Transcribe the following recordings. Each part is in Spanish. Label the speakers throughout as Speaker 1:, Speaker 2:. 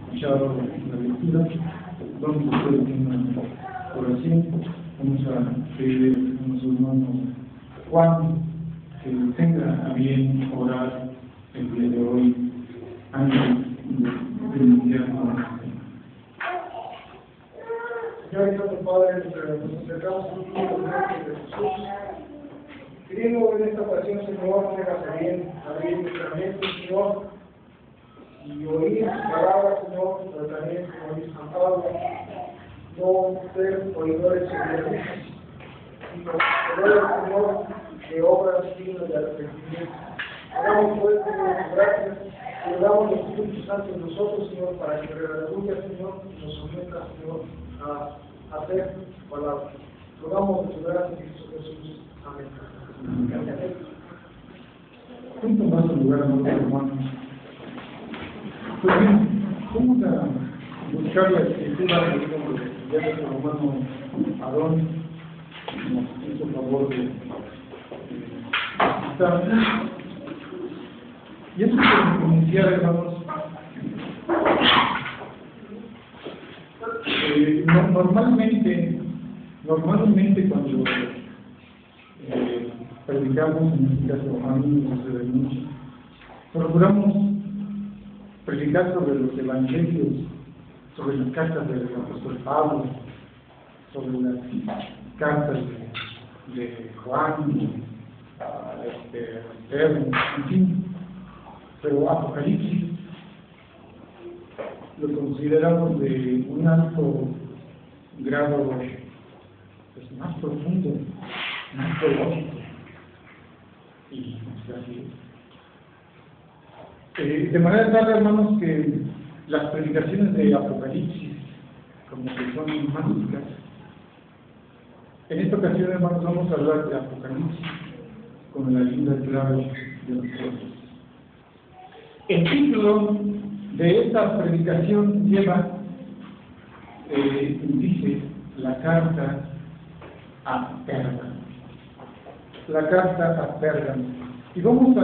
Speaker 1: escuchado la lectura. Vamos a hacer una oración. Vamos a pedir a nuestros hermanos Juan que tenga a bien orar el día de hoy antes de iniciar con la cena.
Speaker 2: Señor y Santo Padre, nos acercamos a ti en el nombre de Jesús. Queriendo en esta ocasión, Señor, tengas bien abrir nuestra mente, Señor, y oír tus palabras, Señor, pero también, como dice San Pablo, no ser oidores solamente, sino oidores, Señor, de obras dignas de arrepentimiento. Oramos por esto, Señor, gracias. Le damos el Espíritu Santo en nosotros, Señor, para que redarguya, Señor, y nos someta, Señor, a hacer tu palabra. Rogamos de tu gracia, Cristo Jesús. Amén.
Speaker 1: Punto más en lugar, amados hermanos. Pues bien, vamos a buscar la escritura de nuestro hermano Aarón, nos hizo favor de estar. Y eso es iniciar, hermanos. Normalmente cuando predicamos, en este caso amigos de denuncia, procuramos predicar sobre los evangelios, sobre las cartas del apóstol Pablo, sobre las cartas de Juan, Pedro, en fin. Pero Apocalipsis lo consideramos de un alto grado, pues, más profundo, más teológico. Y así. De manera tal, hermanos, que las predicaciones de Apocalipsis, como que son mágicas. En esta ocasión, hermanos, vamos a hablar de Apocalipsis con la linda clave de nosotros. El título de esta predicación lleva, dice, la carta a Pérgamo. La carta a Pérgamo. Y vamos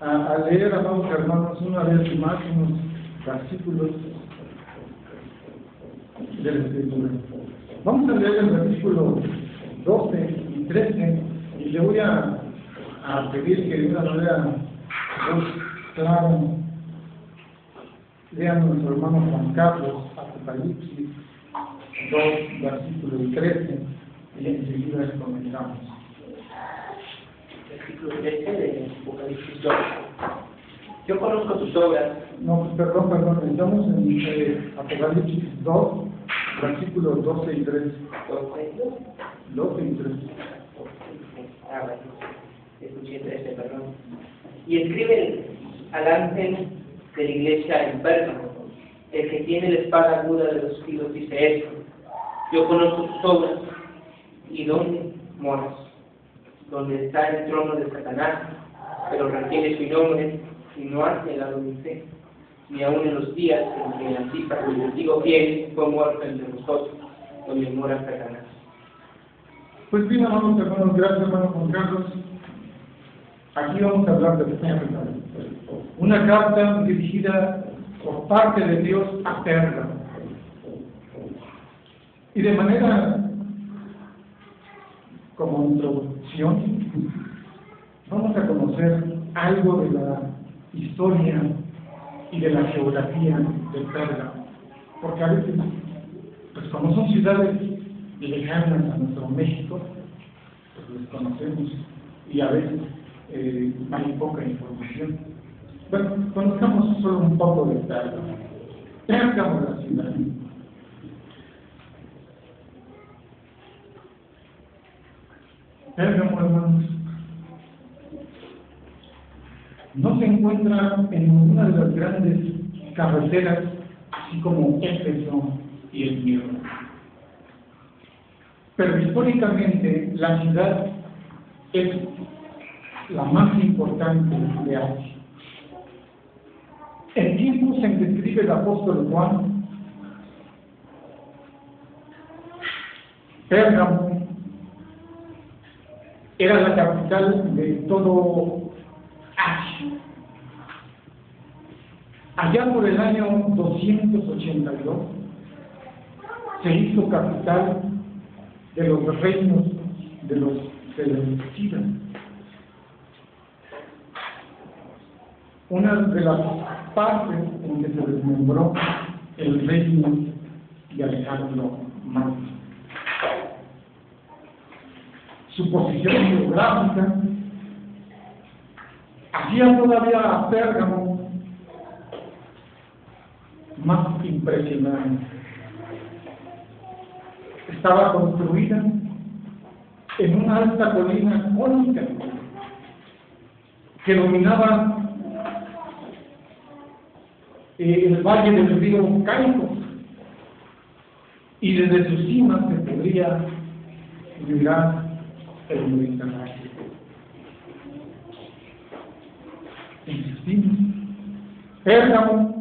Speaker 1: a leer, amados hermanos, una vez más unos versículos de la Escritura. Vamos a leer el versículo 12 y 13 y le voy a pedir que de una manera claro lean nuestro hermano Juan Carlos, Apocalipsis 2, versículo 13, y enseguida comenzamos.
Speaker 3: Versículo 13 de Apocalipsis 2. Yo conozco tus obras.
Speaker 1: No, perdón, estamos en Apocalipsis 2, versículos 12 y 13. 12 y 13.
Speaker 3: Ah, bueno, escuché 13, perdón. Y escribe al ángel de la iglesia en Pérgamo, el que tiene la espada aguda de los filos, dice esto: yo conozco tus obras y dónde moras, donde está el trono de Satanás, pero retiene su nombre y no has negado mi fe, ni aun en los días en que Antipas, el testigo fiel, fue muerto entre nosotros, donde mora Satanás.
Speaker 1: Pues bien, hermanos, gracias, hermano Juan Carlos. Aquí vamos a hablar de Pérgamo, una carta dirigida por parte de Dios a Pérgamo. Y de manera como introducción, vamos a conocer algo de la historia y de la geografía de Pérgamo, porque a veces, pues como son ciudades lejanas a nuestro México, pues les conocemos y a veces hay poca información. Bueno, conozcamos solo un poco de Pérgamo. Pérgamo, la ciudad. Pérgamo, hermanos, no se encuentra en ninguna de las grandes carreteras, así como Éfeso y Esmirna. Pero históricamente la ciudad es la más importante de Asia. En tiempos en que escribe el apóstol Juan, Pérgamo era la capital de todo Asia. Allá por el año 282 se hizo capital de los reinos de los seleucidas. Una de las partes en que se desmembró el reino de Alejandro Magno. Su posición geográfica hacía todavía a Pérgamo más impresionante. Estaba construida en una alta colina cónica que dominaba el valle del río Caicos, y desde su cima se podría mirar el Mediterráneo. Insistimos, Pérgamo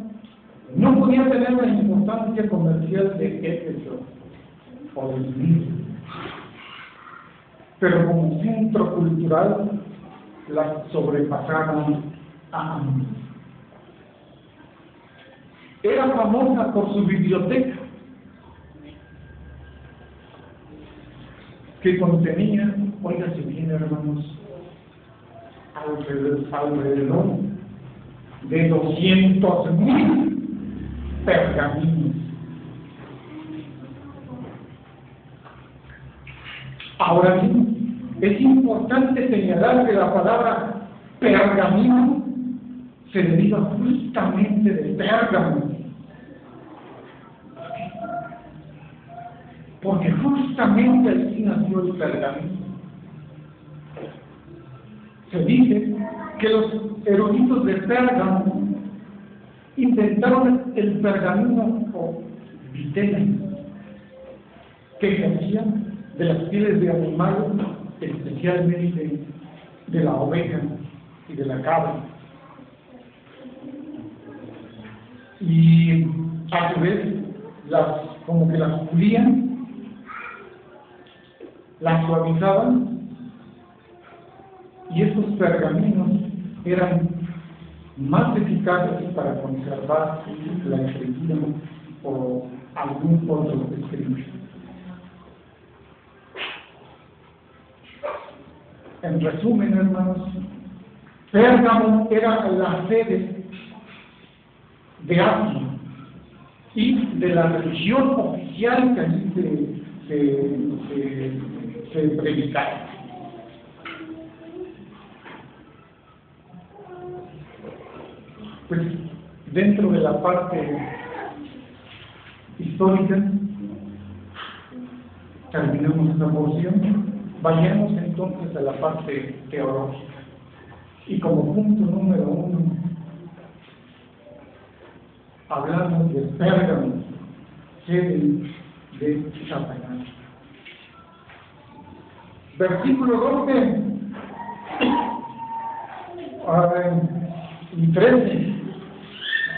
Speaker 1: no podía tener la importancia comercial de Éfeso o de Esmirna, pero como centro cultural la sobrepasaron a ambos. Era famosa por su biblioteca, que contenía, óigase bien hermanos, alrededor de 200,000 pergaminos. Ahora bien, es importante señalar que la palabra pergamino se deriva justamente de Pérgamo, porque justamente así nació el pergamino. Se dice que los eruditos de Pérgamo inventaron el pergamino o vitela, que se hacía de las pieles de animales, especialmente de la oveja y de la cabra. Y a su vez, como que las pulían, las suavizaban, y estos pergaminos eran más eficaces para conservar la escritura o algún otro escrito. En resumen, hermanos, Pérgamo era la sede de Asia y de la religión oficial que allí se predicaba. Pues dentro de la parte histórica terminamos esta porción. Vayamos entonces a la parte teológica. Y como punto número 1, hablamos de Pérgamo, sede de Satanás. Versículo 12 y 13.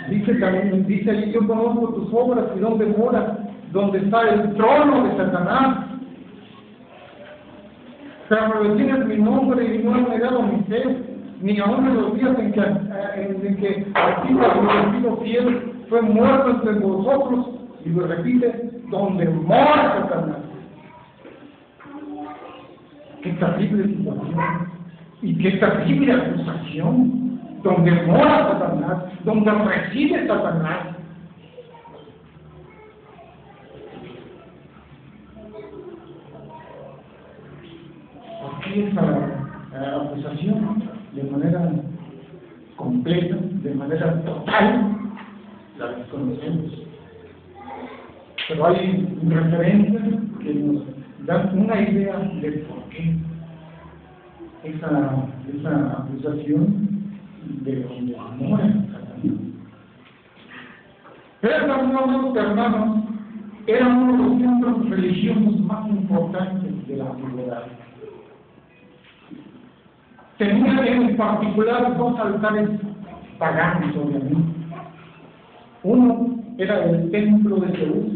Speaker 1: Dice allí: yo conozco tus obras y dónde moras, donde está el trono de Satanás. Pero retienes mi nombre y no has negado mi fe, ni aun en los días en que a ti prometido fiel fue muerto entre vosotros, y lo repite, donde mora Satanás. Qué terrible situación y qué terrible acusación. Donde mora Satanás, donde reside Satanás. ¿Por qué esa acusación? De manera completa, de manera total, la desconocemos. Pero hay referencias que nos dan una idea de por qué esa acusación de donde mora Satanás. Pérgamo, hermanos, era uno de los centros religiosos más importantes de la antigüedad. Tenía en particular 2 altares paganos, obviamente. Uno era el templo de Zeus,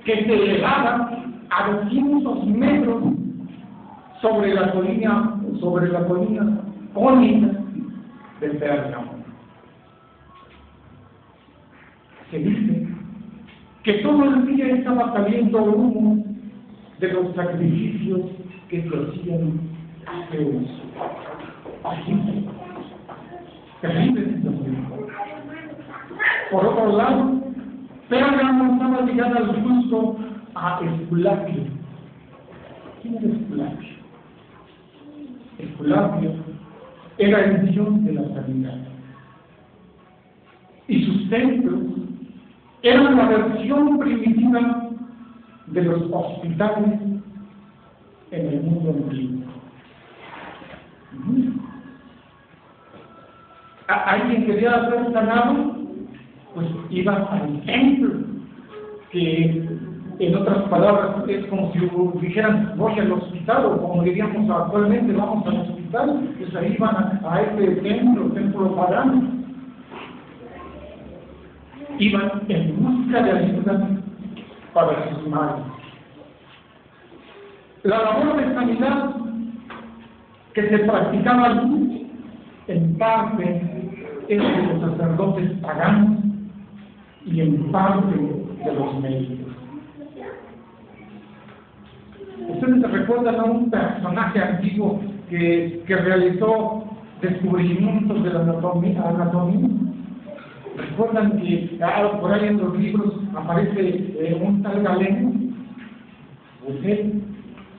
Speaker 1: que se elevaba a 200 metros sobre la colina cónica de Pérgamo. se dice que todo el día estaba saliendo humo de los sacrificios que se hacían a Zeus. Así, terrible situación. Por otro lado, Pérgamo estaba ligada al culto a Esculapio. ¿Quién era Esculapio? Esculapio era el dios de la sanidad. Y sus templos eran la versión primitiva de los hospitales en el mundo antiguo. ¿Alguien quería ser sanado? Pues iba al templo, que en otras palabras es como si dijeran voy al hospital, o como diríamos actualmente vamos al hospital, pues ahí iban a este templo pagano. Iban en busca de ayuda para sus males. La labor de sanidad que se practicaba allí, en parte es de los sacerdotes paganos y en parte de los médicos. Ustedes se recuerdan a un personaje antiguo que realizó descubrimientos de la anatomía. ¿Recuerdan que por ahí en los libros aparece un tal Galeno? Pues él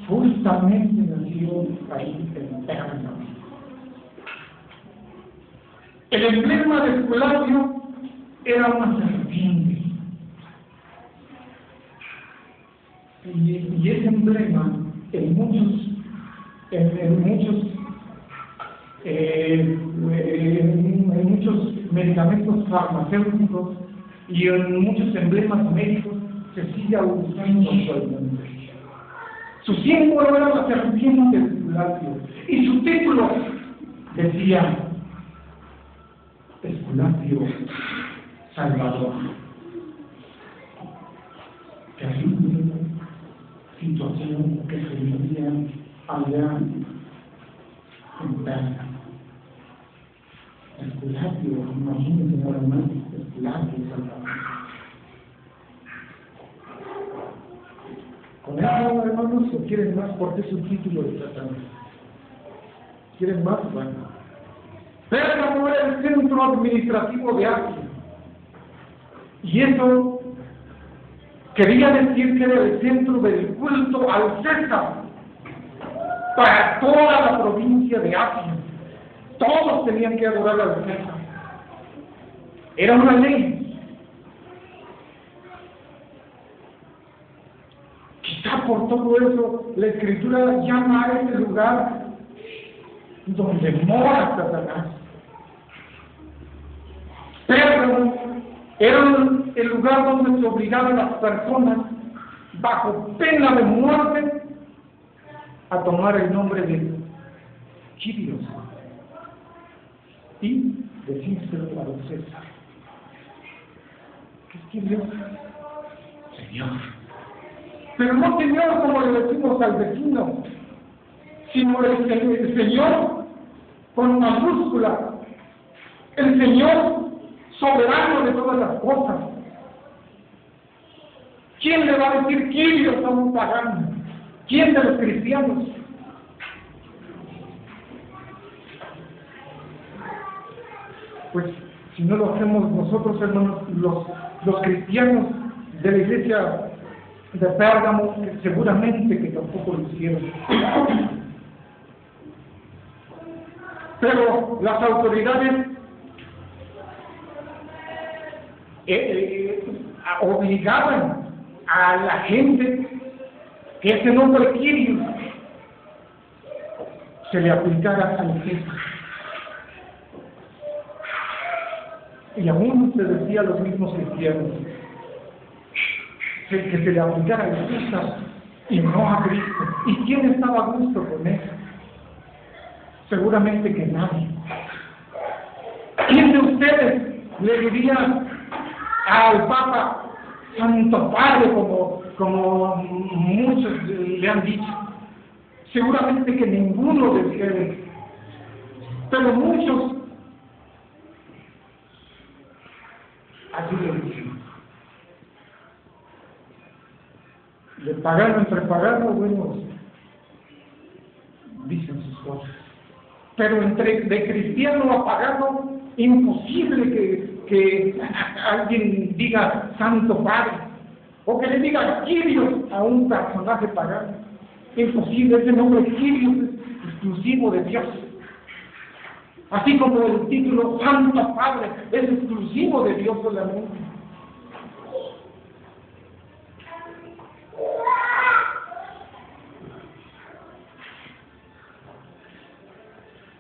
Speaker 1: justamente nació ahí en Pérgamo. El emblema de Esculapio era una serpiente. Y ese emblema en muchos medicamentos farmacéuticos y en muchos emblemas médicos se sigue usando actualmente. Su símbolo era la serpiente de Esculapio y su título decía Esculapio Salvador. Terrible situación que se vivía allá en Pérgamo. Esculapio, imagínense nada más, Esculapio Salvador. Con eso, hermanos, ¿o quieren más? Porque es un título de tratamiento. ¿Quieren más? Bueno. Pérgamo era el centro administrativo de Asia. Y eso quería decir que era el centro del culto al César para toda la provincia de Asia. Todos tenían que adorar al César. Era una ley. Quizá por todo eso la Escritura llama a ese lugar donde mora Satanás. Pérgamo era el lugar donde se obligaban a las personas, bajo pena de muerte, a tomar el nombre de Kyrios y decírselo a los César. ¿Qué es Kyrios? Señor. Pero no Señor como le decimos al vecino, sino el Señor con mayúscula, el Señor soberano de todas las cosas. ¿Quién le va a decir Kyrios a un pagano? ¿Quién de los cristianos? Pues si no lo hacemos nosotros, hermanos, los cristianos de la iglesia de Pérgamo, seguramente que tampoco lo hicieron. Pero las autoridades obligaban a la gente que ese nombre Kyrios se le aplicara al César. Y aún se decía a los mismos cristianos que se le aplicara al César y no a Cristo. ¿Y quién estaba a gusto con eso? Seguramente que nadie. ¿Quién de ustedes le diría al Papa Santo Padre, como muchos le han dicho? Seguramente que ninguno de ustedes, pero muchos Así le dicen. De pagano entre pagano, bueno, dicen sus cosas. Pero de cristiano a pagano, imposible que alguien diga Santo Padre, o que le diga Kyrios a un personaje pagano. Imposible, ese nombre Kyrios es exclusivo de Dios. Así como el título Santo Padre es exclusivo de Dios solamente.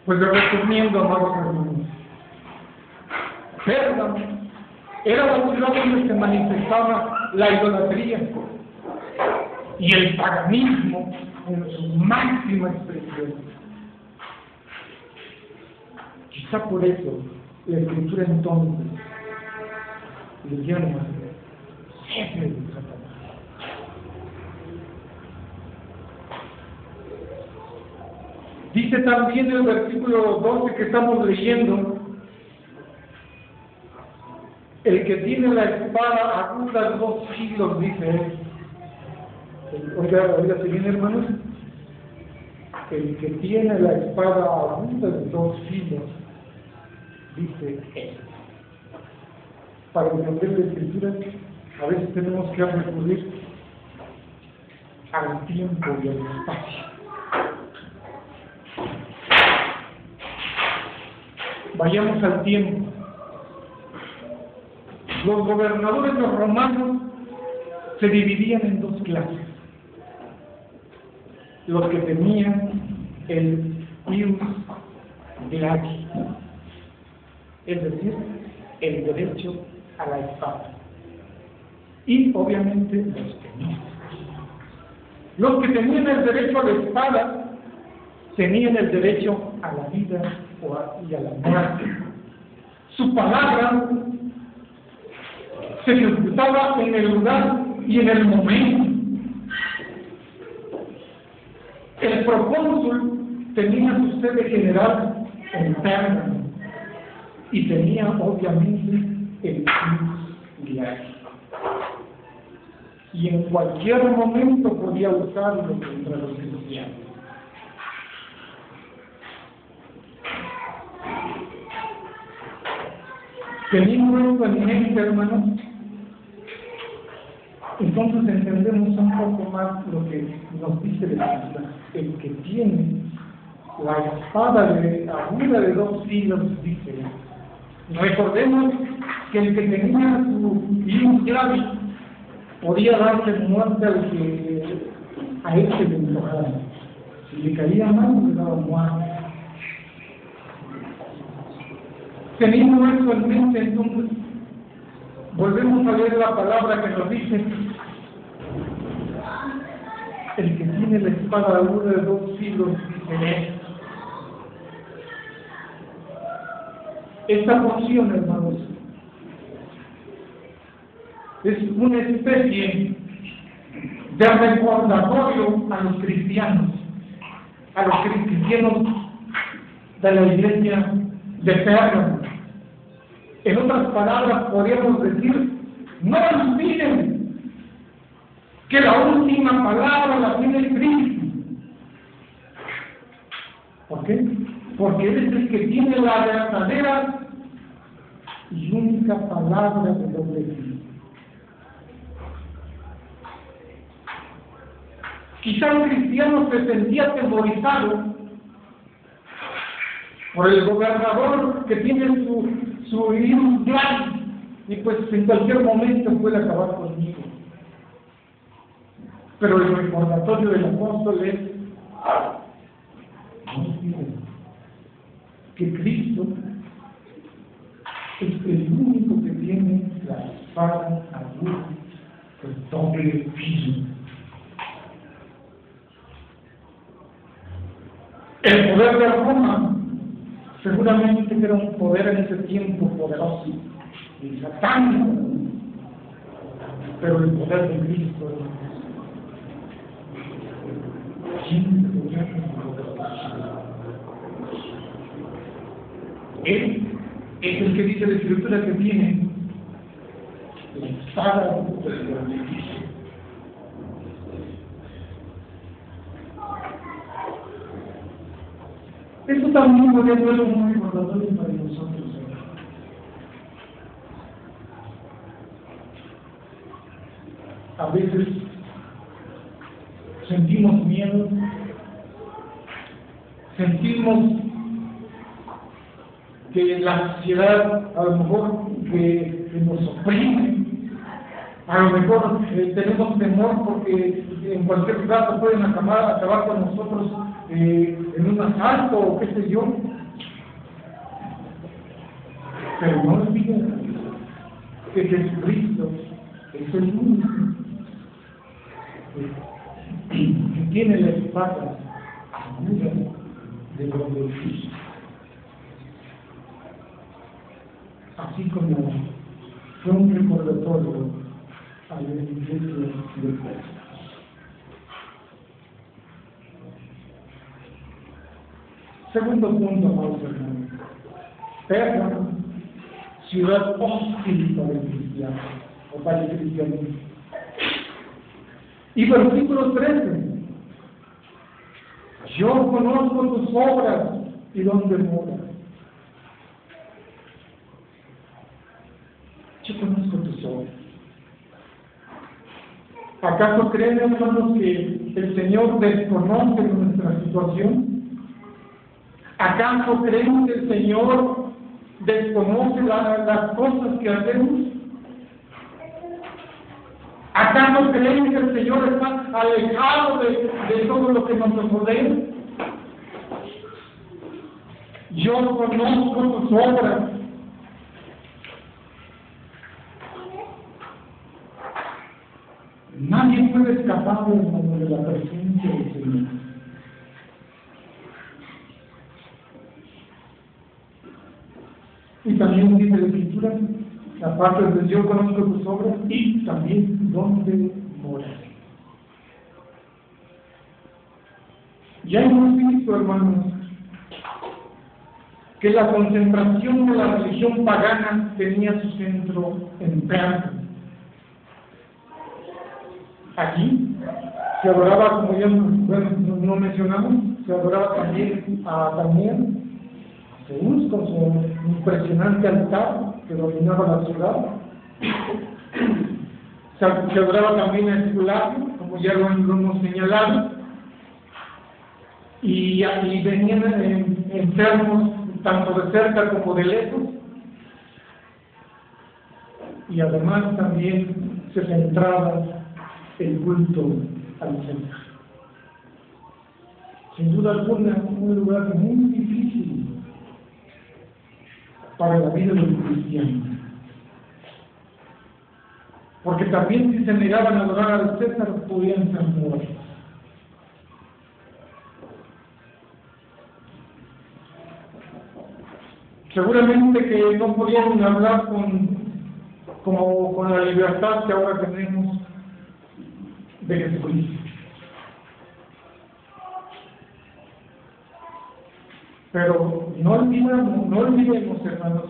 Speaker 1: Pues resumiendo, amados hermanos, Pérgamo era la ciudad donde se manifestaba la idolatría y el paganismo en su máxima expresión. Quizá por eso la Escritura entonces le llama jefe de Satanás. Dice también el versículo 12 que estamos leyendo: el que tiene la espada aguda de 2 filos, dice él. Oiga, ¿se viene, hermanos? El que tiene la espada aguda de 2 filos, dice él. Para entender la Escritura, a veces tenemos que recurrir al tiempo y al espacio. Vayamos al tiempo. Los gobernadores los romanos se dividían en 2 clases: los que tenían el ius gladi, es decir, el derecho a la espada, y obviamente los que no. Los que tenían el derecho a la espada tenían el derecho a la vida y a la muerte. Su palabra se ejecutaba en el lugar y en el momento. El procónsul tenía su sede general en Pérgamo y tenía obviamente el ius gladi, y en cualquier momento podía usarlo contra los cristianos. Teniendo esto en mente, hermanos, entonces entendemos un poco más lo que nos dice la Escritura. El que tiene la espada aguda de 2 filos, dice. Recordemos que el que tenía su ius gladi podía darle muerte a este le empujara. Si le caía mal, le daba muerte. Teniendo eso en mente, entonces, volvemos a leer la palabra que nos dice: el que tiene la espada aguda de 2 filos, dice esto. Esta porción, hermanos, es una especie de recordatorio a los cristianos de la iglesia de Pérgamo. En otras palabras, podríamos decir: no olviden que la última palabra la tiene Cristo. ¿Por qué? Porque Él es el que tiene la verdadera y única palabra de doble sentido. Quizá el cristiano se sentía atemorizado por el gobernador que tiene su ius gladi, y pues en cualquier momento puede acabar conmigo. Pero el recordatorio del apóstol es: no olviden que Cristo es el único que tiene la espada aguda de doble filo. El poder de Roma seguramente era un poder en ese tiempo poderoso y satánico, pero el poder de Cristo Él es el que dice la Escritura que tiene la espada de Dios. Esto también podría ser muy recordatorio para nosotros. A veces sentimos miedo, sentimos que la sociedad a lo mejor que nos oprime, a lo mejor tenemos temor porque en cualquier lugar pueden acabar con nosotros en un asalto o qué sé yo. Pero no olviden que Jesucristo es el único que tiene la espada aguda de los Jesús. Así como fue un recordatorio a la iglesia de Cristo. Segundo punto, amados hermanos. Perga, ciudad hostil para el cristiano o para el cristianismo. Y versículo 13. Yo conozco tus obras y dónde moras. Yo conozco tus obras. ¿Acaso creen, hermanos, que el Señor desconoce nuestra situación? ¿Acaso creen que el Señor desconoce las cosas que hacemos? ¿Acaso creen que el Señor está alejado de todo lo que nos rodea? Yo conozco tus obras. Nadie puede escapar, hermano, de la presencia del Señor. Y también dice la Escritura, aparte de yo conozco tus obras y también dónde moras. Ya hemos visto, hermanos, que la concentración de la religión pagana tenía su centro en Persia. Aquí se adoraba, como ya no mencionamos, se adoraba también a Daniel, Zeus, con su impresionante altar que dominaba la ciudad. Se adoraba también a Esculapio, como ya lo hemos señalado, y venían enfermos tanto de cerca como de lejos, y además también se centraba el culto al Señor. Sin duda alguna, un lugar muy difícil para la vida del cristiano. Porque también si se negaban a adorar al César, podían ser muertos. Seguramente que no podían hablar con la libertad que ahora tenemos de Jesucristo. Pero no olvidemos, hermanos,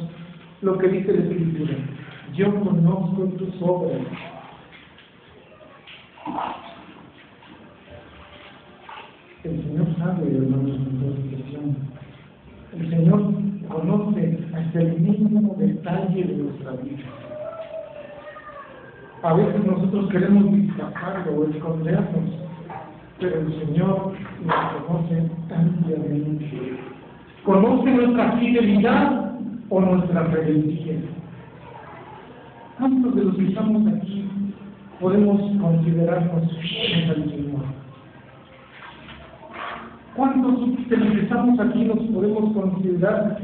Speaker 1: lo que dice la Escritura. Yo conozco tus obras. El Señor sabe, hermanos, nuestra situación. El Señor conoce hasta el mínimo detalle de nuestra vida. A veces nosotros queremos disfrazarlo o escondernos, pero el Señor nos conoce ampliamente. Conoce nuestra fidelidad o nuestra rebeldía. ¿Cuántos de los que estamos aquí podemos considerarnos fieles al Señor? ¿Cuántos de los que estamos aquí nos podemos considerar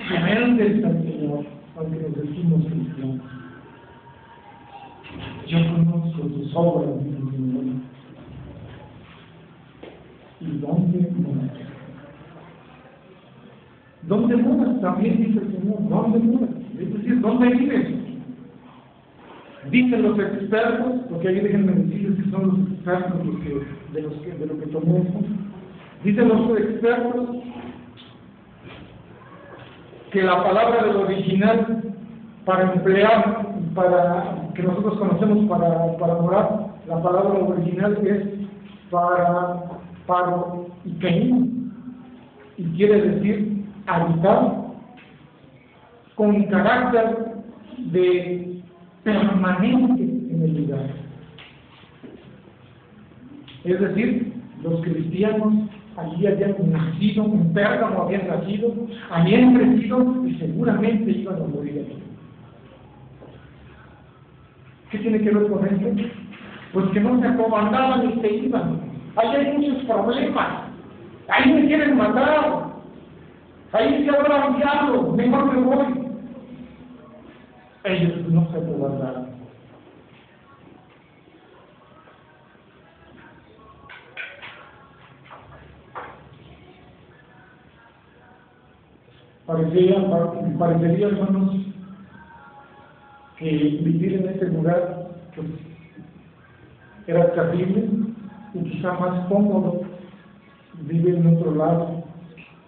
Speaker 1: rebeldes al Señor, aunque nos decimos cristianos? Yo conozco tus obras, dice el Señor. ¿Y dónde moras? ¿Dónde moras? También dice el Señor. ¿Dónde moras? Es decir, ¿dónde vives? Dicen los expertos, porque ahí déjenme decirles que son los expertos de lo que tomé esto. Dicen los expertos que la palabra del original para emplear, para que nosotros conocemos para morar, la palabra original es para paro y kein, y quiere decir habitar con carácter de permanente en el lugar. Es decir, los cristianos allí habían nacido, en Pérgamo habían nacido, habían crecido y seguramente iban a morir allí. ¿Qué tiene que ver con esto? Pues que no se acobardaban y se iban. Ahí hay muchos problemas. Ahí me quieren matar. Ahí se habrá enviado. Mejor me voy. Ellos no se acobardaron. Parecería, hermanos, que vivir en este lugar pues, era terrible y quizá más cómodo vivir en otro lado,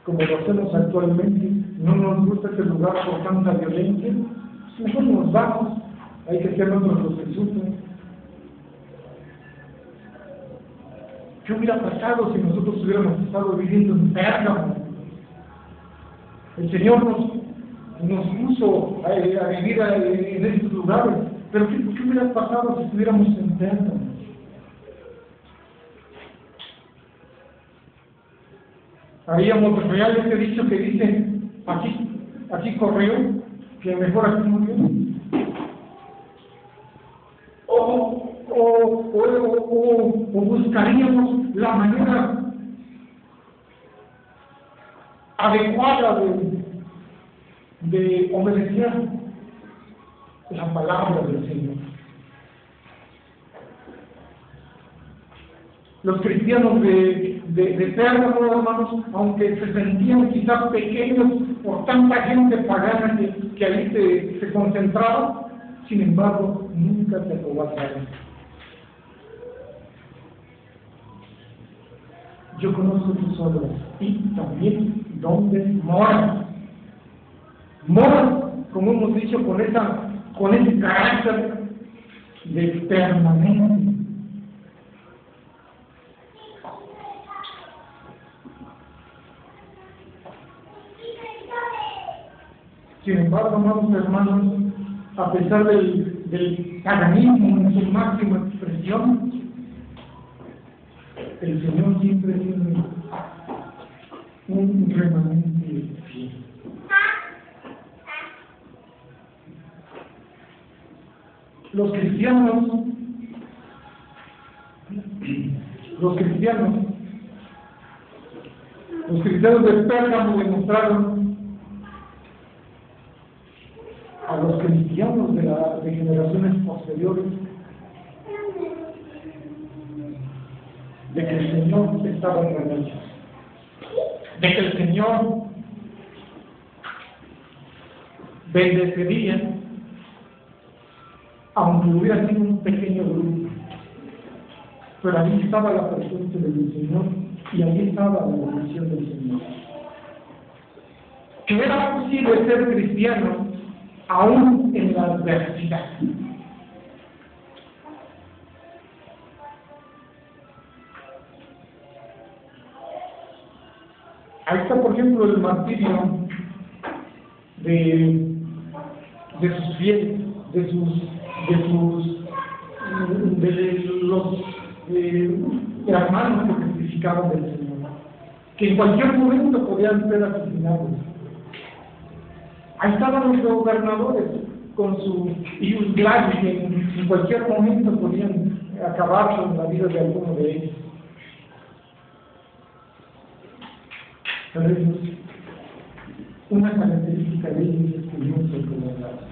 Speaker 1: como lo hacemos actualmente. No nos gusta este lugar por tanta violencia, mejor nos vamos, hay que ser nosotros los que sufren. ¿Qué hubiera pasado si nosotros hubiéramos estado viviendo en Pérgamo? El Señor nos puso a vivir en estos lugares, pero ¿qué hubiera pasado si estuviéramos en Pérgamo? Haríamos real este dicho que dice, aquí corrió, que mejor aquí murió. O buscaríamos la manera adecuada de obedecer la palabra del Señor. Los cristianos de Pérgamo, hermanos, aunque se sentían quizás pequeños por tanta gente pagana que ahí se concentraba, sin embargo, nunca se acobardaron. Yo conozco tus obras y también dónde moran. Moran, como hemos dicho, con ese carácter de permanente. Sin embargo, amados hermanos, a pesar del paganismo en su máxima expresión, el Señor siempre tiene un remanente fiel. Los cristianos de Pérgamo demostraron a los cristianos de generaciones posteriores de que el Señor estaba en ellos, de que el Señor bendeciría, aunque hubiera sido un pequeño grupo, pero ahí estaba la presencia del Señor y ahí estaba la bendición del Señor. Que era posible ser cristiano aún en la adversidad. Ahí está, por ejemplo, el martirio de sus fieles, de los hermanos que testificaban del Señor, que en cualquier momento podían ser asesinados. Ahí estaban los gobernadores con su ius glavis, que en cualquier momento podían acabar con la vida de alguno de ellos. Pero ellos, una característica de ellos es que no se acobardaron.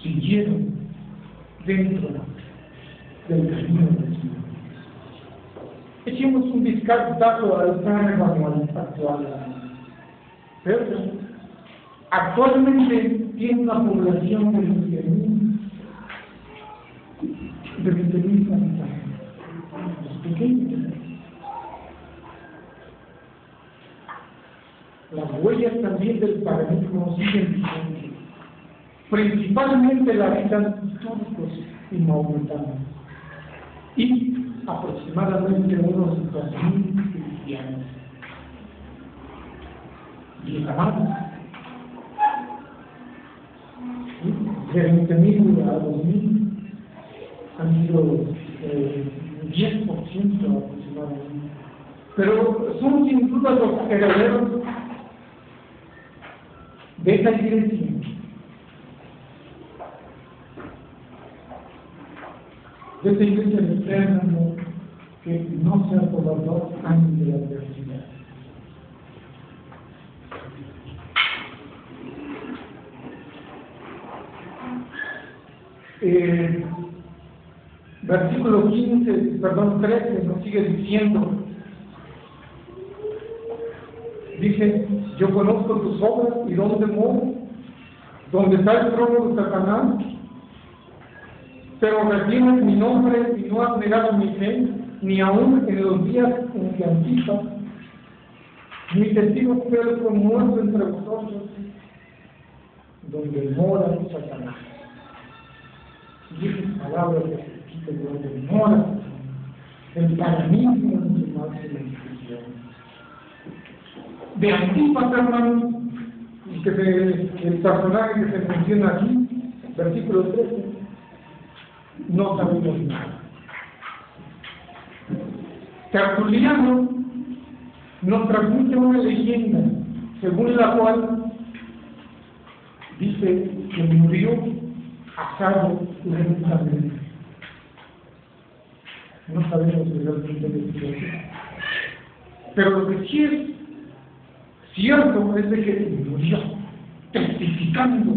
Speaker 1: Siguieron dentro del camino del Señor. Echemos un vistazo al Pérgamo actual. Pérgamo actualmente tiene una población de 20.000 habitantes. Es pequeño. las huellas también del paganismo siguen vigentes. Principalmente la habitan turcos y maometanos, y aproximadamente unos 2.000 cristianos. Y jamás, de 20.000 a 2.000, han sido 10% aproximadamente. Pero son sin duda los herederos de esa iglesia. De esa iglesia eterna que no se acobardó ante la adversidad. Versículo 13 nos sigue diciendo, dice, yo conozco tus obras y dónde moras, donde está el trono de Satanás, pero retienes mi nombre y no has negado mi fe, ni aún en los días en que Antipas, mi testigo fiel, fue muerto entre vosotros, donde mora Satanás. Y esas palabras que se quitan donde mora el paganismo en su máxima expresión. De Antipas, hermanos, el personaje que se menciona aquí, versículo 13, no sabemos nada. Tertuliano nos transmite una leyenda según la cual dice que murió asado lentamente. No sabemos realmente de qué. Pero lo que sí es cierto es de que murió testificando.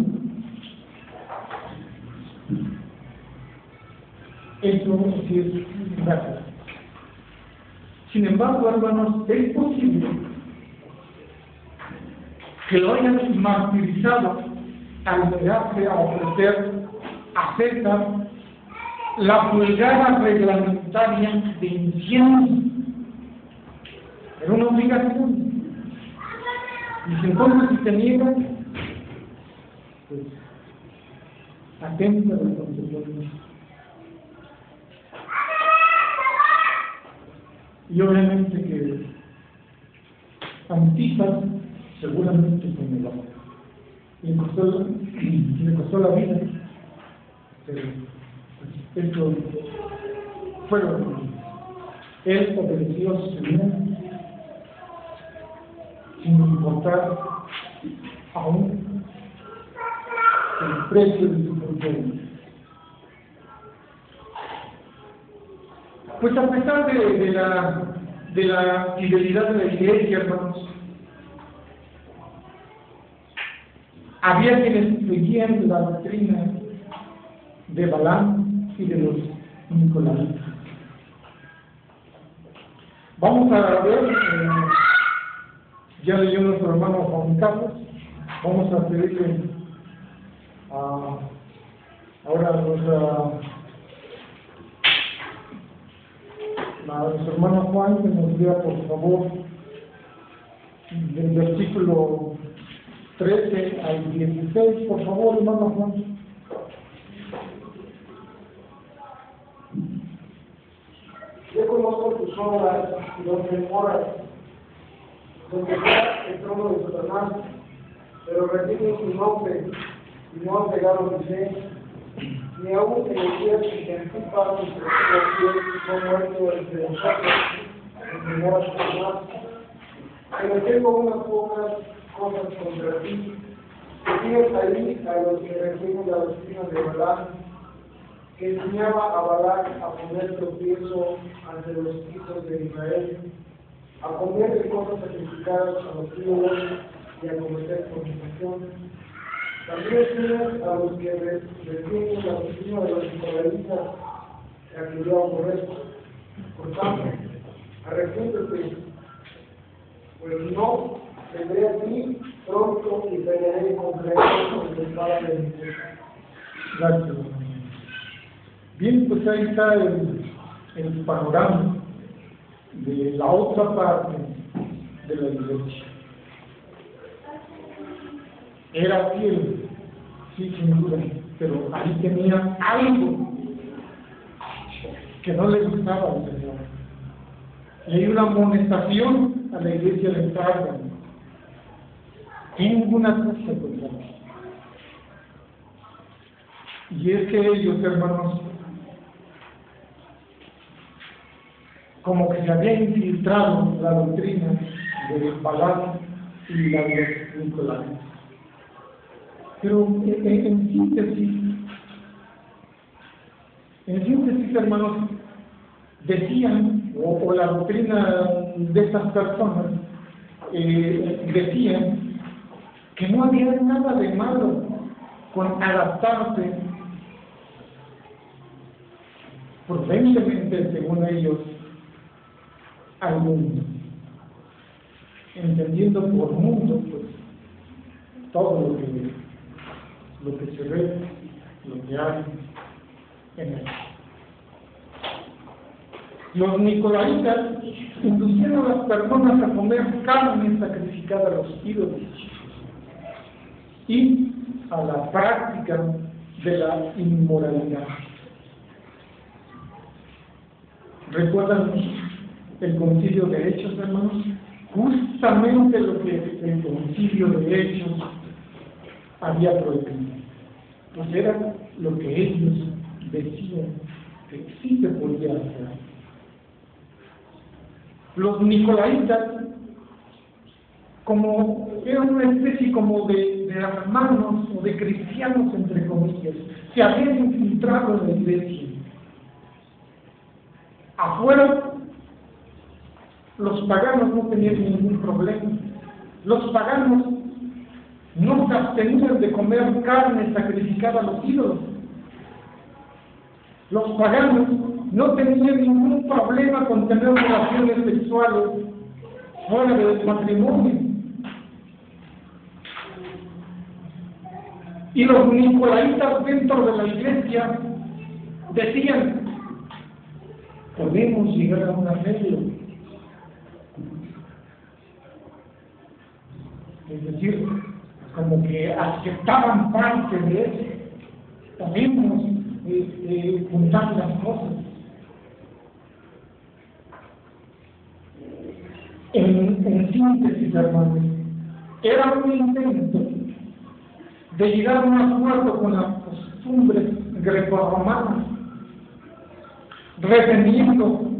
Speaker 1: Eso sí es verdad. Sin embargo, hermanos, es posible que lo hayan martirizado al negarse a ofrecer a César la pulgada reglamentaria de incienso. Era una obligación. Y si entonces si se niegan, pues atenta a las consecuencias. Y obviamente que Antipas seguramente se negó. Le costó la vida, pero pues, eso fue lo que él obedeció a su Señor sin importar aún el precio de su propia. Pues a pesar de la fidelidad de la iglesia, hermanos, había quienes seguían la doctrina de Balaam y de los nicolaitas. Vamos a ver, ya leyó nuestro hermano Juan Carlos, vamos a pedirle ahora a nuestro hermano Juan que nos lea por favor del versículo 13 al 16, por favor, hermano Juan.
Speaker 2: Yo conozco tus obras y donde moras, donde está el trono de Satanás, pero retienes su nombre y no has negado mi fe, ni aún en el día en que Antipas, mi testigo fiel, fue muerto entre nosotros, donde mora Satanás. Pero tengo unas pocas cosas contra ti, que tienes ahí a los que reciben la doctrina de Balaam, que enseñaba a Balac a poner tropiezo ante los hijos de Israel, a comer de cosas sacrificadas a los ídolos y a cometer fornicación. También tienes a los que reciben la doctrina de los nicolaitas, a que yo aborrezco. Por tanto, arrepiéntete, pues no, vendré a ti pronto y pelearé contra ellos con el espada de mi Dios.
Speaker 1: Gracias. Bien, pues ahí está el panorama de la otra parte de la iglesia. Era fiel, sí, sin duda, pero ahí tenía algo que no le gustaba al Señor. Y hay una amonestación a la iglesia de Pérgamo. Tengo una cosa contra ti. Y es que ellos, hermanos, como que se había infiltrado la doctrina de Balaam y la de Nicolás. Pero en síntesis, hermanos, decían, o la doctrina de estas personas decían que no había nada de malo con adaptarse prudentemente, según ellos, al mundo, entendiendo por mundo pues todo lo que se ve, lo que hay en él. Los nicolaitas inducieron a las personas a comer carne sacrificada a los ídolos y a la práctica de la inmoralidad. ¿Recuerdan el concilio de Hechos, hermanos? Justamente lo que el concilio de Hechos había prohibido. Pues era lo que ellos decían que sí se podía hacer. Los nicolaitas, como eran una especie como de hermanos o de cristianos, entre comillas, se habían infiltrado en la iglesia. Afuera, los paganos no tenían ningún problema. Los paganos no se abstenían de comer carne sacrificada a los ídolos. Los paganos no tenían ningún problema con tener relaciones sexuales fuera del matrimonio. Y los nicolaitas dentro de la iglesia decían: podemos llegar a un arreglo. Es decir, como que aceptaban parte de eso. Podemos juntar las cosas. En síntesis, hermanos, era un intento de llegar a un acuerdo con las costumbres grecorromanas, reteniendo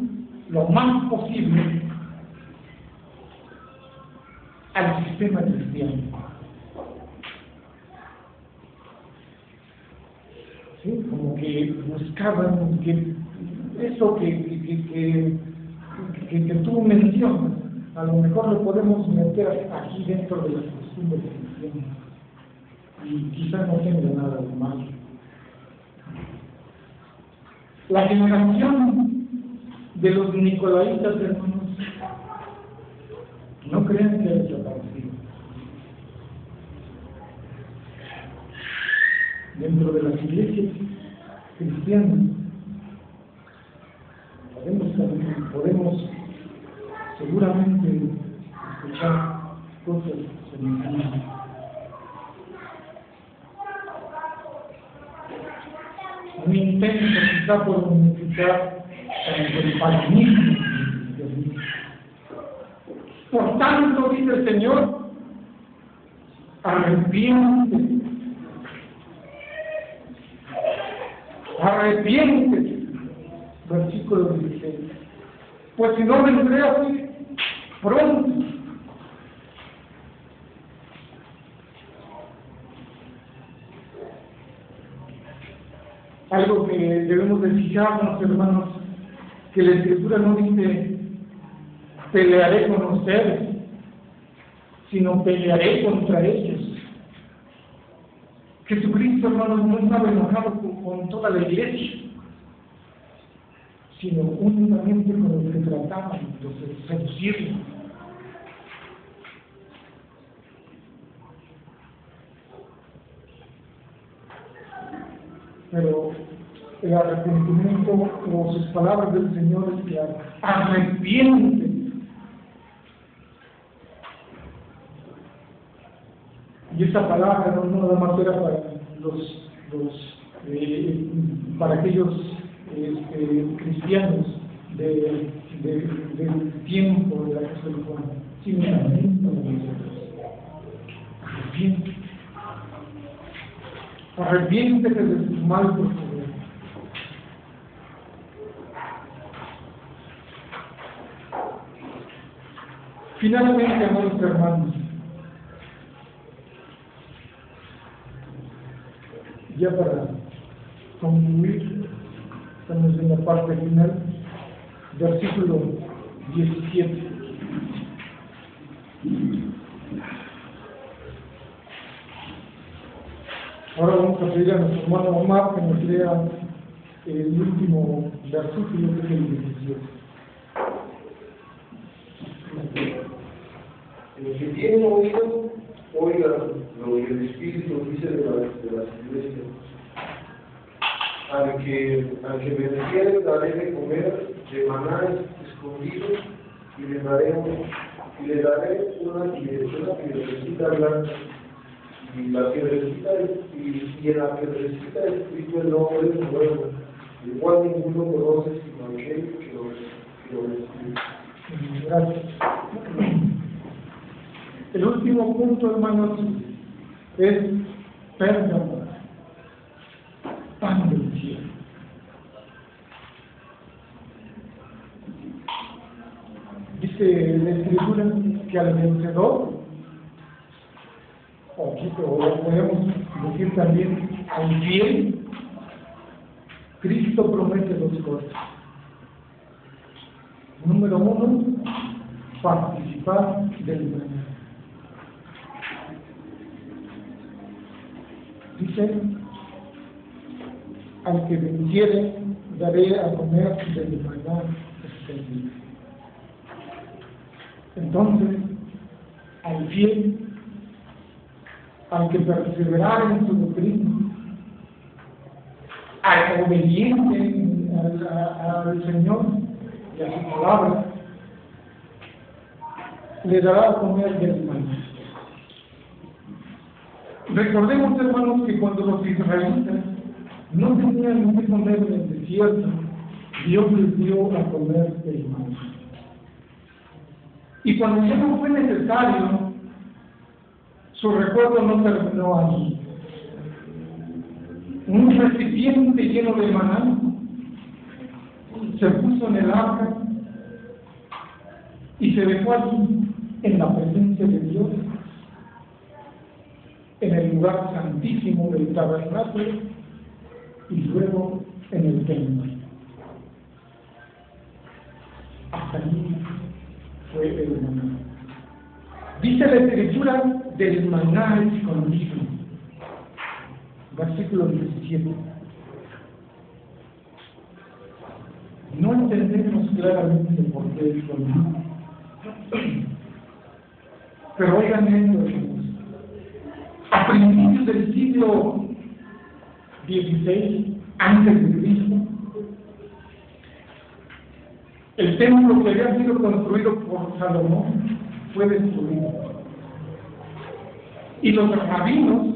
Speaker 1: lo más posible al sistema cristiano. ¿Sí? Como que buscaban que eso que tú mencionas, a lo mejor lo podemos meter aquí dentro de las costumbres cristianas y quizás no tenga nada de malo. La generación de los nicolaitas, hermanos, no crean que ha desaparecido. Dentro de las iglesias cristianas podemos seguramente escuchar cosas semejantes. Un intento quizá por unificar el paganismo. Por tanto, dice el Señor, arrepiéntete. Arrepiéntete. Versículo 16. Pues si no vendré así pronto. Algo que debemos de fijarnos, hermanos, que la Escritura no dice pelearé con ustedes, sino pelearé contra ellos. Jesucristo, hermanos, no estaba enojado con toda la iglesia, sino únicamente con los que trataban de seducirlo. Pero el arrepentimiento, o sus palabras del Señor, es que arrepiéntete. Y esta palabra no nada más era para para aquellos cristianos del tiempo de la casa de Juan, sino también para nosotros. Arrepiéntete. Arrepiéntete de tu mal proceder. Finalmente, amados hermanos, ya para concluir, estamos en la parte final, versículo 17. Ahora vamos a pedir a nuestro hermano Omar que nos lea el último versículo, que es el 17.
Speaker 2: Los que tienen oído, oigan lo que el Espíritu dice de las iglesias. Al que venciere daré de comer de maná escondido y le daré una piedrecita blanca, y la piedrecita y en la piedrecita escrito el nombre nuevo, el cual ninguno conoce sino aquel que lo escribe.
Speaker 1: Gracias. El último punto, hermanos, es perdonar. Pan del cielo. Dice la Escritura que al vencedor, o podemos decir también al fiel, Cristo promete dos cosas. Número uno, participar del maná. Dice, al que venciere, daré a comer del maná escondido. Entonces, al fiel, al que perseverare en su doctrina, al obediente al Señor y a su palabra, le dará a comer del maná. Recordemos, hermanos, que cuando los israelitas no tenían que comer en el desierto, Dios les dio a comer del maná. Y cuando ya no fue necesario, su recuerdo no terminó allí. Un recipiente lleno de maná se puso en el arca y se dejó allí en la presencia de Dios, en el lugar santísimo del tabernáculo y luego en el templo. Hasta allí fue el maná. Dice la Escritura del maná escondido, versículo 17. No entendemos claramente por qué escondido, pero oigan esto, hermanos. A principios del siglo XVI, antes de Cristo, el templo que había sido construido por Salomón fue destruido. Y los rabinos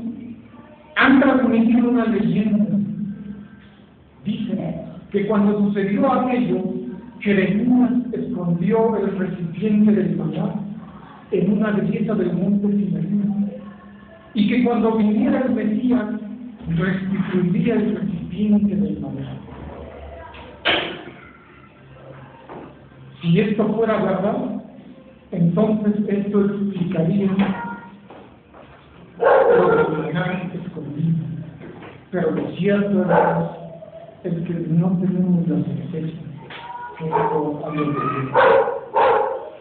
Speaker 1: han transmitido una leyenda. Dicen que cuando sucedió aquello, Jeremías escondió el recipiente del maná en una grieta del monte Sinaí, y que cuando viniera el Mesías, restituiría el recipiente del maná. Si esto fuera verdad, entonces esto explicaría lo del maná escondido. Pero lo cierto, hermanos, es que no tenemos la certeza junto a lo de Dios.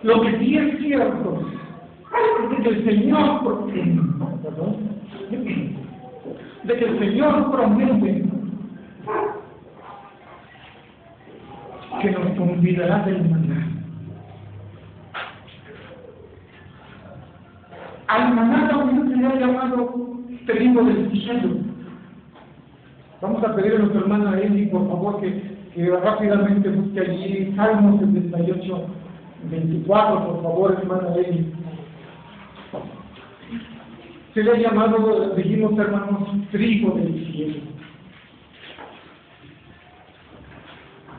Speaker 1: Lo que sí es cierto es que el Señor promete que nos convidará del maná. Al maná también se le ha llamado trigo del cielo. Vamos a pedir a nuestra hermana Eli, por favor, que rápidamente busque allí Salmo 78, 24, por favor, hermana Eli. Se le ha llamado, dijimos hermanos, trigo del cielo.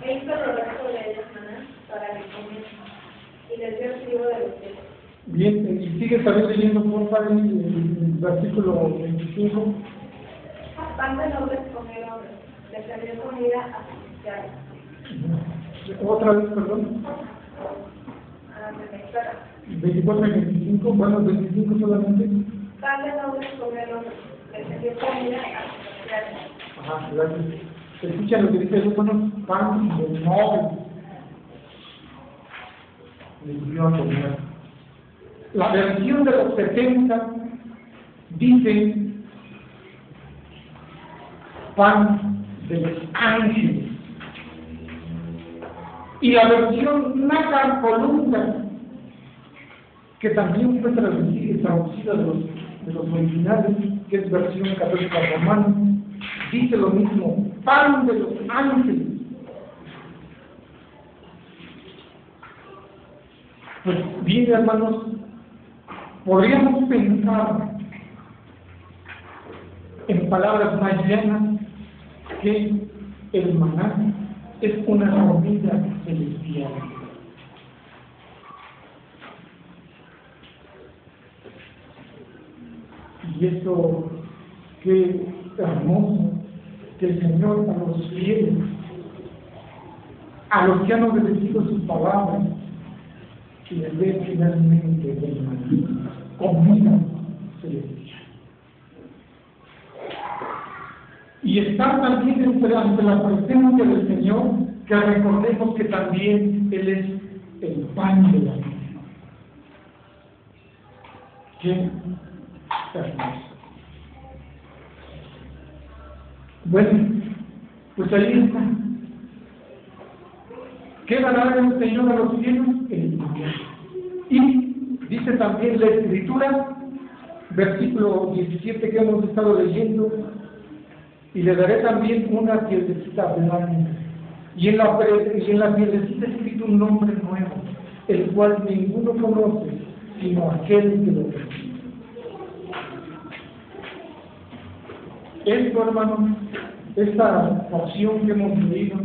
Speaker 4: Esto lo resto de ellas, maná, para que comen, y les dio el trigo de los cielos.
Speaker 1: Bien, y sigue también leyendo, por favor, el versículo 25.
Speaker 4: Pan de nobles comieron, les salió comida a sus
Speaker 1: Otra vez, perdón.
Speaker 4: me espera.
Speaker 1: 24 y 25, bueno, 25 solamente.
Speaker 4: Pan de nobles comieron, les salió comida a sus
Speaker 1: Ajá, gracias. Escucha lo que dice el bueno, pan de noble. Les dio a comer. La versión de los 70 dice pan de los ángeles. Y la versión Nácar Columna, que también fue traducida de los originales, que es versión católica romana, dice lo mismo, pan de los ángeles. Pues bien, hermanos, podríamos pensar en palabras más llanas que el maná es una comida celestial. Y eso, qué hermoso, que el Señor a los fieles, a los que han obedecido sus palabras, y les dé finalmente el maná, comida celestial. Y estar también ante la presencia del Señor, que recordemos que también Él es el pan de la vida. Qué hermoso. Bueno, pues ahí está. ¿Qué dará el Señor a los cielos? El maná. Y dice también la Escritura, versículo 17 que hemos estado leyendo, y le daré también una piedrecita blanca, y en la piedrecita escrito un nombre nuevo, el cual ninguno conoce, sino aquel que lo recibe. Esto, hermanos, esta porción que hemos leído,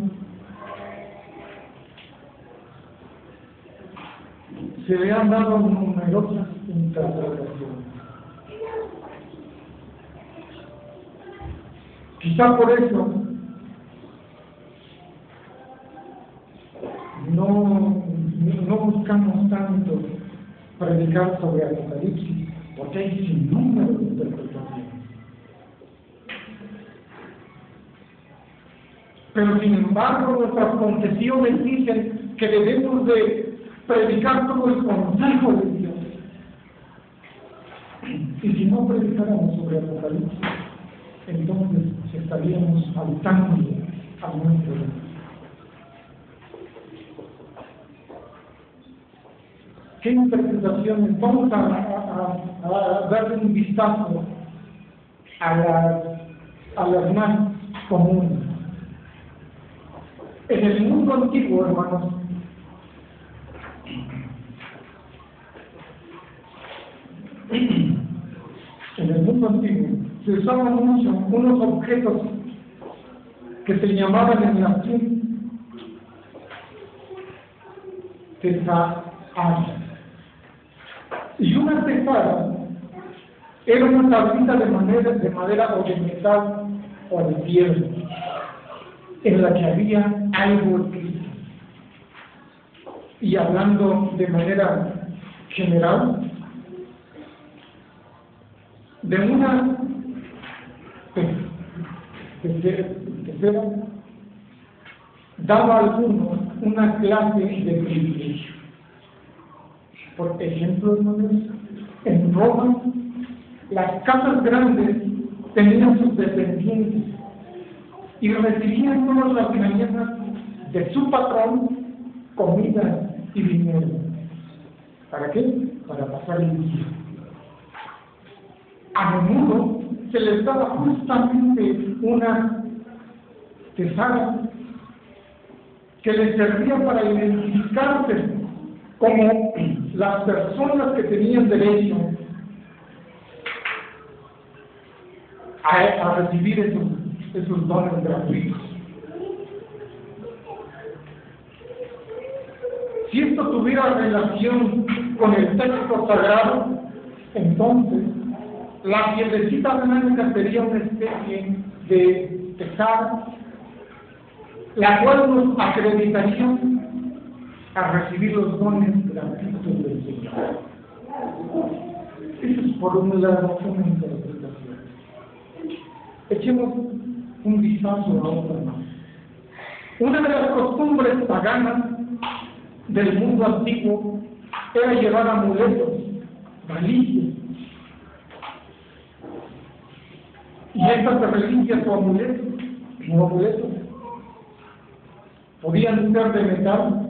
Speaker 1: se le han dado numerosas interpretaciones. Quizá por eso no buscamos tanto predicar sobre Apocalipsis, porque hay sin número de interpretaciones. Pero sin embargo nuestras confesiones dicen que debemos de predicar todo el consejo de Dios. Y si no predicáramos sobre Apocalipsis, entonces estaríamos faltando a nuestro Dios. ¿Qué interpretaciones? Vamos a darle un vistazo a las más comunes. En el mundo antiguo, hermanos, en el mundo antiguo se usaban mucho unos objetos que se llamaban en latín tesaras. Y una tesara era una tablita de madera o de metal o de piedra, en la que había algo escrito. Y hablando de manera general, de una tercera daba a algunos una clase de privilegio. Por ejemplo, hermanos, en Roma, las casas grandes tenían sus dependientes y recibían todas las mañanas de su patrón comida y dinero. ¿Para qué? Para pasar el día. A menudo se les daba justamente una tesara que les servía para identificarse como las personas que tenían derecho a recibir esos dones gratuitos. Si esto tuviera relación con el texto sagrado, entonces la piedrecita blanca sería una especie de pesar, la cual nos acreditaría a recibir los dones gratuitos del Señor. Eso es por un lado una interpretación. Echemos un vistazo a otra más. Una de las costumbres paganas del mundo antiguo era llevar amuletos, reliquias. Y estas reliquias o amuletos podían ser de metal,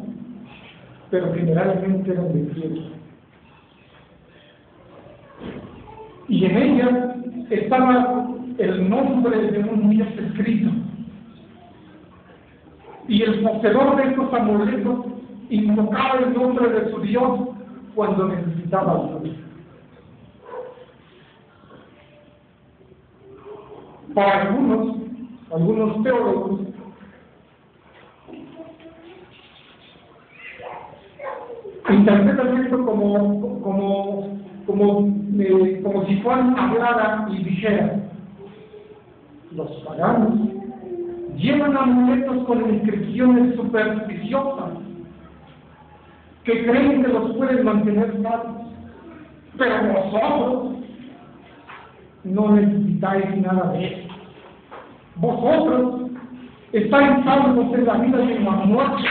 Speaker 1: pero generalmente eran de piedra. Y en ellas estaba el nombre de un Dios escrito. Y el poseedor de estos amuletos invocaba el nombre de su Dios cuando necesitaba ayuda. Para algunos teólogos, interpretan esto como si Juan hablara y dijera: los paganos llevan amuletos con inscripciones supersticiosas que creen que los pueden mantener salvos, pero vosotros no necesitáis nada de eso. Vosotros estáis salvos en la vida y en la muerte,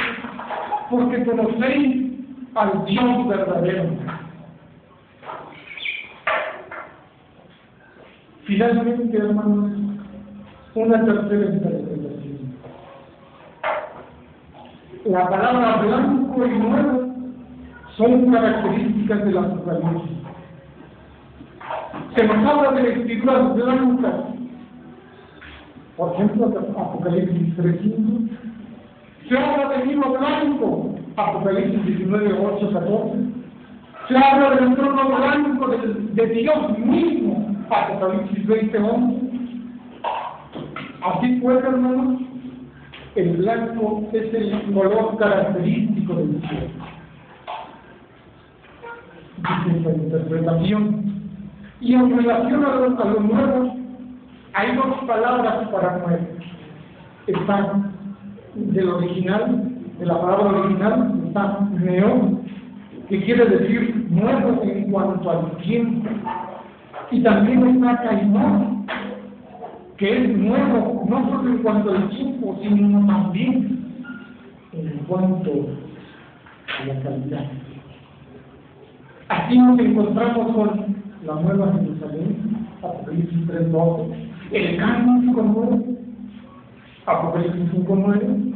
Speaker 1: porque conocéis al Dios verdadero. Finalmente, hermanos, una tercera interpretación. La palabra blanco y nuevo son características del Apocalipsis. Se nos habla de vestiduras blancas, por ejemplo, Apocalipsis 3:5. Se habla de vino blanco, Apocalipsis 19:8-14. Se habla del trono blanco de Dios mismo, Apocalipsis 20:11. Así pues, hermanos, el blanco es el color característico del cielo. Dice esta interpretación. Y en relación a lo nuevo, hay dos palabras para nuevo. Están del original, de la palabra original, está neo, que quiere decir nuevo en cuanto al tiempo. Y también está caimón, que es nuevo, no solo en cuanto al tiempo, sino también en cuanto a la calidad. Aquí nos encontramos con la Nueva Jerusalén, Apocalipsis 3:12, el cántico nuevo, Apocalipsis 5:9,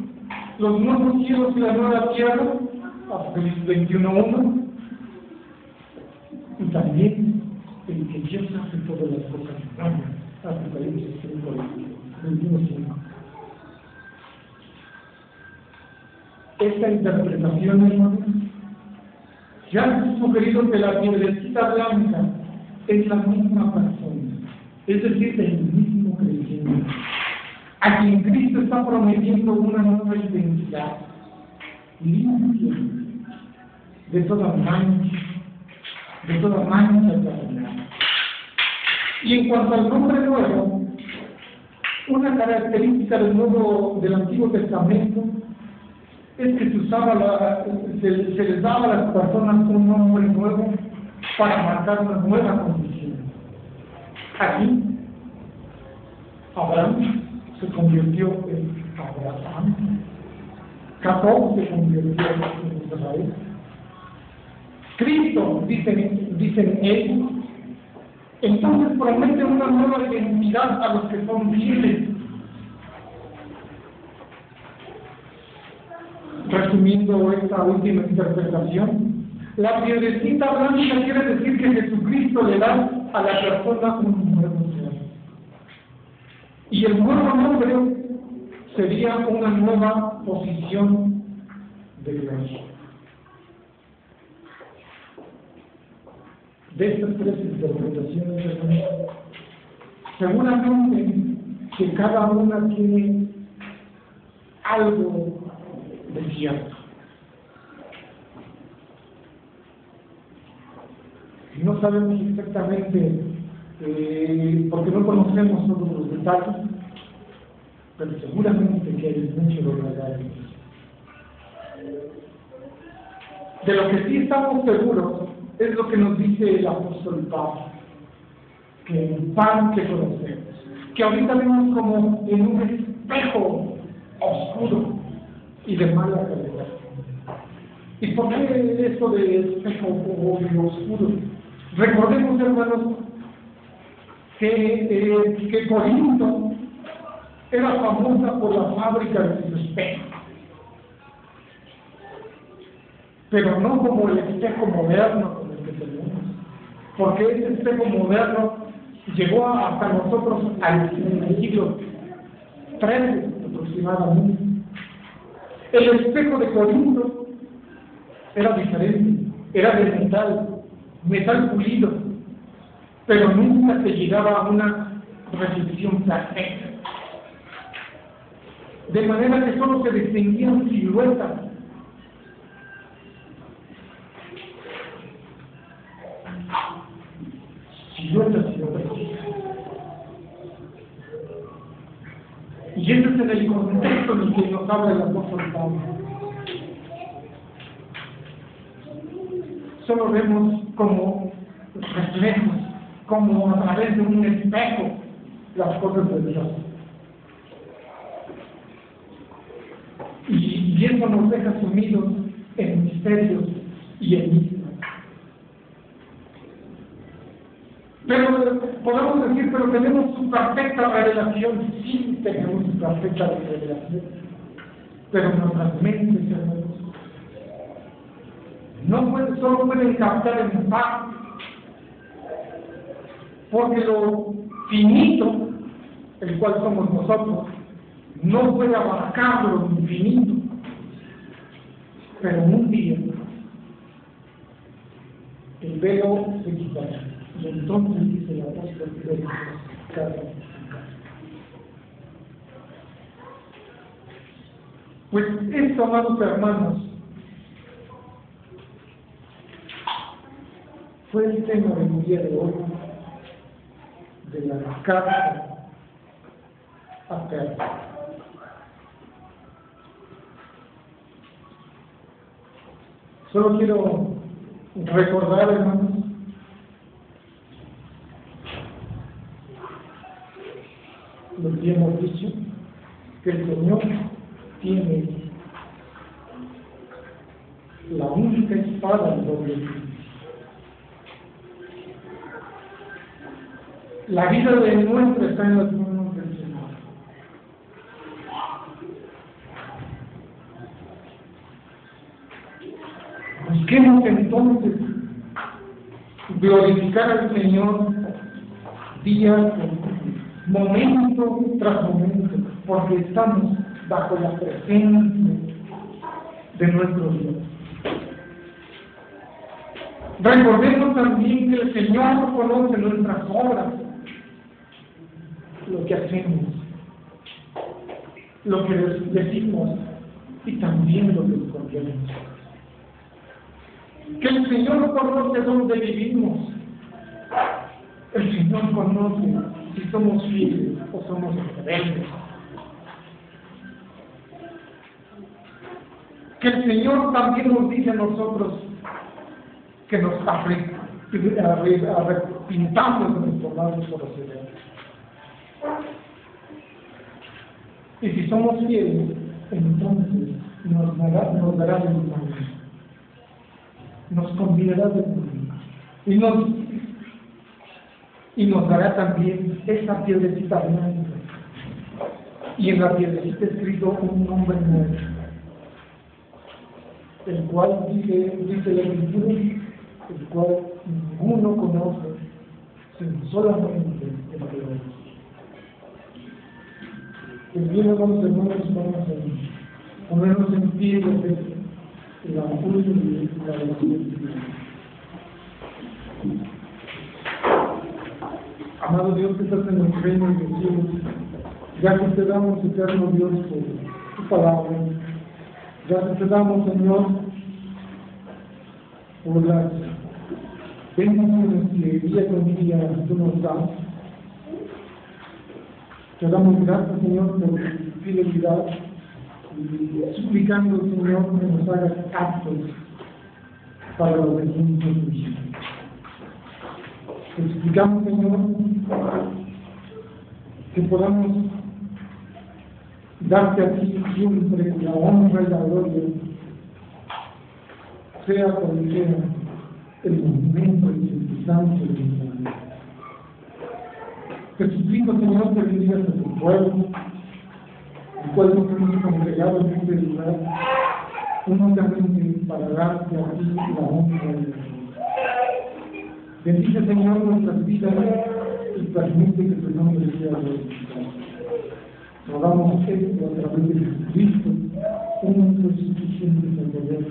Speaker 1: los nuevos cielos y la nueva tierra, Apocalipsis 21:1, y también el que Dios hace todas las cosas nuevas, Apocalipsis 5:21. Esta interpretación, hermanos, ya han sugerido que la piedrecita blanca es la misma persona, es decir, el mismo creyente, a quien Cristo está prometiendo una nueva identidad, limpia de toda mancha carnal. Y en cuanto al nombre nuevo, una característica del Antiguo Testamento es que se les daba a las personas un nombre nuevo para marcar una nueva condición. Aquí, Abraham se convirtió en Abraham, Jacob se convirtió en Israel, Cristo, dicen ellos, entonces promete una nueva identidad a los que son fieles. Resumiendo esta última interpretación, la piedrecita blanca quiere decir que Jesucristo le da a la persona un nuevo ser. Y el nuevo nombre sería una nueva posición de gloria. De estas tres interpretaciones, Seguramente que cada una tiene algo de cierto. No sabemos exactamente, porque no conocemos todos los detalles, pero seguramente que hay mucho de verdad en eso. De lo que sí estamos seguros es lo que nos dice el apóstol Pablo, que el pan que conocemos, que ahorita vemos como en un espejo oscuro y de mala calidad. ¿Y por qué esto de espejo oscuro? Recordemos, hermanos, que Corinto era famosa por la fábrica de sus espejos, pero no como el espejo moderno como el que tenemos, porque ese espejo moderno llegó hasta nosotros en el siglo XIII aproximadamente. El espejo de Corinto era diferente, era de metal pulido, pero nunca se llegaba a una reflexión perfecta. De manera que solo se distinguían siluetas. Siluetas precisas. Y ese es en el contexto en el que nos habla el apóstol Pablo. Solo vemos como reflejos, como a través de un espejo, las cosas de Dios. Y eso nos deja sumidos en misterios y enigmas. Pero podemos decir, pero tenemos su perfecta revelación. Sí, tenemos su perfecta revelación. Pero nuestras mentes, hermanos, solo pueden captar en parte, porque lo finito, el cual somos nosotros, no puede abarcar lo infinito. Pero un día el velo se quitará, y entonces dice el apóstol Pedro, pues esto, amados hermanos, fue el tema del día de hoy, de la carta a Pedro. Solo quiero recordar, hermanos, lo que hemos dicho, que el Señor tiene la única espada en doble filo. La vida de nuestra está en las manos del Señor. Busquemos entonces glorificar al Señor día tras día, momento tras momento, porque estamos bajo la presencia de nuestro Dios. Recordemos también que el Señor conoce nuestras obras, lo que hacemos, lo que decimos y también lo que escondemos. Que el Señor conoce dónde vivimos. El Señor conoce si somos fieles o somos rebeldes. Que el Señor también nos dice a nosotros que nos arrepintamos de nuestros malos procederes. Y si somos fieles, entonces nos dará el camino, nos convidará de camino y nos dará también esa piedrecita blanca, y en la piedrecita escrito un nombre nuevo, el cual dice la Escritura, el cual ninguno conoce, sino solamente el Creador. El bien, hermanos, vamos a ponernos en pie de la pulsa y la oración. Amado Dios que estás en el reino de los cielos, gracias te damos, eterno Dios, por tu palabra. Gracias te damos, Señor, por las bendiciones que día con día tú nos das. Te damos gracias, Señor, por tu fidelidad y suplicando, Señor, que nos hagas aptos para los bendiciones tuyos. Te suplicamos, Señor, que podamos darte a ti siempre la honra y la gloria, sea cual sea el movimiento y circunstancia de nuestra vida. Te suplico, Señor, que bendigas a tu pueblo, el cual nos hemos congregado en este lugar, únicamente para darte a ti la honra y la gloria. Bendice, Señor, nuestras vidas y permite que tu nombre sea glorificado. Rogamos esto a través de Jesucristo, único y suficiente Salvador.